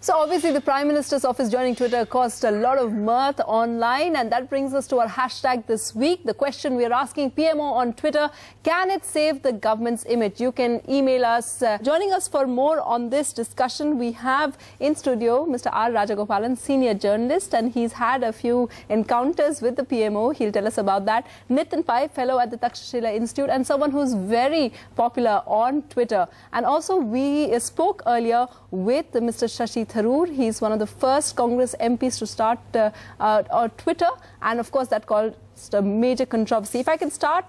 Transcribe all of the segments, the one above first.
So obviously the Prime Minister's office joining Twitter caused a lot of mirth online, and that brings us to our hashtag this week. The question we are asking PMO on Twitter, can it save the government's image? You can email us. Joining us for more on this discussion, we have in studio Mr. R. Rajagopalan, senior journalist, and he's had a few encounters with the PMO. He'll tell us about that. Nitin Pai, fellow at the Takshashila Institute, and someone who's very popular on Twitter. And also we spoke earlier with Mr. Shashi Tharoor. He's one of the first Congress MPs to start Twitter, and of course that caused a major controversy. If I can start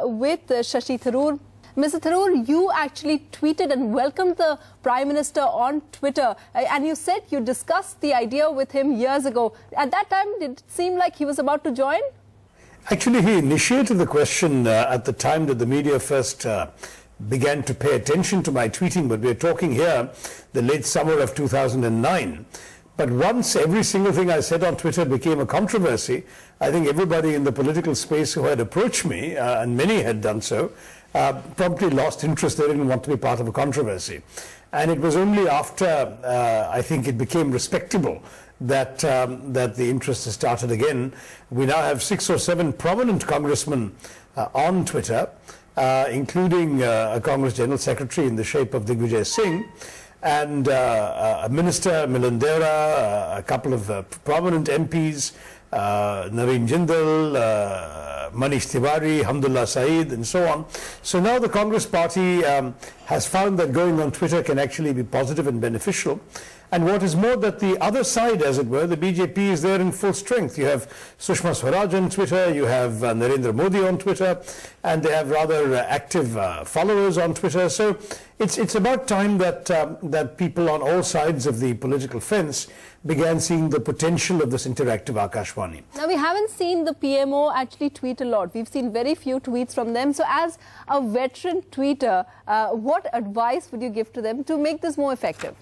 with Shashi Tharoor. Mr. Tharoor, you actually tweeted and welcomed the Prime Minister on Twitter, and you said you discussed the idea with him years ago. At that time, did it seem like he was about to join? Actually, he initiated the question at the time that the media first began to pay attention to my tweeting, but we're talking here the late summer of 2009. But once every single thing I said on Twitter became a controversy, I think everybody in the political space who had approached me, and many had done so, promptly lost interest. They didn't want to be part of a controversy. And it was only after I think it became respectable that that the interest has started again. We now have 6 or 7 prominent congressmen on Twitter, including a Congress General Secretary in the shape of Digvijay Singh, and a Minister, Milandera, a couple of prominent MPs, Naveen Jindal, Manish Tiwari, Hamdullah Saeed, and so on. So now the Congress Party has found that going on Twitter can actually be positive and beneficial. And what is more, that the other side, as it were, the BJP, is there in full strength. You have Sushma Swaraj on Twitter, you have Narendra Modi on Twitter, and they have rather active followers on Twitter. So it's about time that that people on all sides of the political fence began seeing the potential of this interactive Akashvani. Now, we haven't seen the PMO actually tweet a lot. We've seen very few tweets from them. So as a veteran tweeter, what advice would you give to them to make this more effective?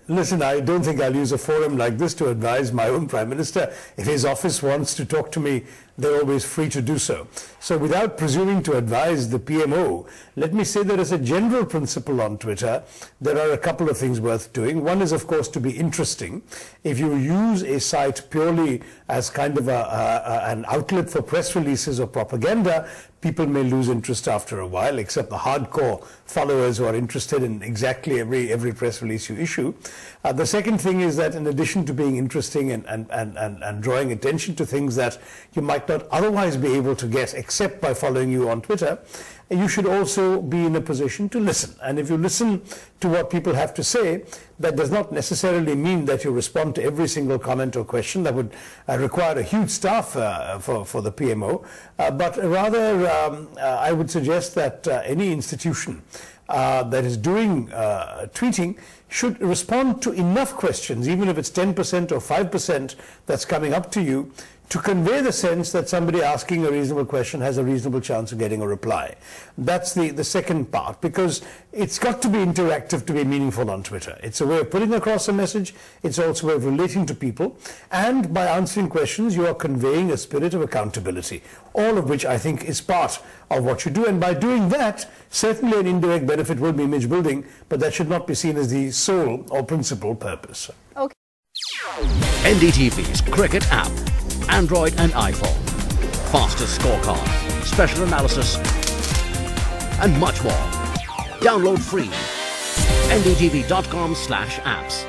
Listen, I don't think I'll use a forum like this to advise my own Prime Minister. If his office wants to talk to me, they're always free to do so. So without presuming to advise the PMO, let me say that as a general principle on Twitter, there are a couple of things worth doing. One is, of course, to be interesting. If you use a site purely as kind of an outlet for press releases or propaganda, people may lose interest after a while, except the hardcore followers who are interested in exactly every press release you issue. The second thing is that in addition to being interesting and drawing attention to things that you might not otherwise be able to get except by following you on Twitter, you should also be in a position to listen. And if you listen to what people have to say, that does not necessarily mean that you respond to every single comment or question. That would require a huge staff for the PMO. But rather, I would suggest that any institution that is doing tweeting should respond to enough questions, even if it's 10% or 5% that's coming up to you, to convey the sense that somebody asking a reasonable question has a reasonable chance of getting a reply. That's the second part, because it's got to be interactive to be meaningful on Twitter. It's a way of putting across a message. It's also a way of relating to people. And by answering questions, you are conveying a spirit of accountability, all of which I think is part of what you do. And by doing that, certainly an indirect benefit will be image building, but that should not be seen as the sole or principal purpose. Okay. NDTV's cricket app. Android and iPhone, fastest scorecard, special analysis, and much more. Download free. ndtv.com/apps.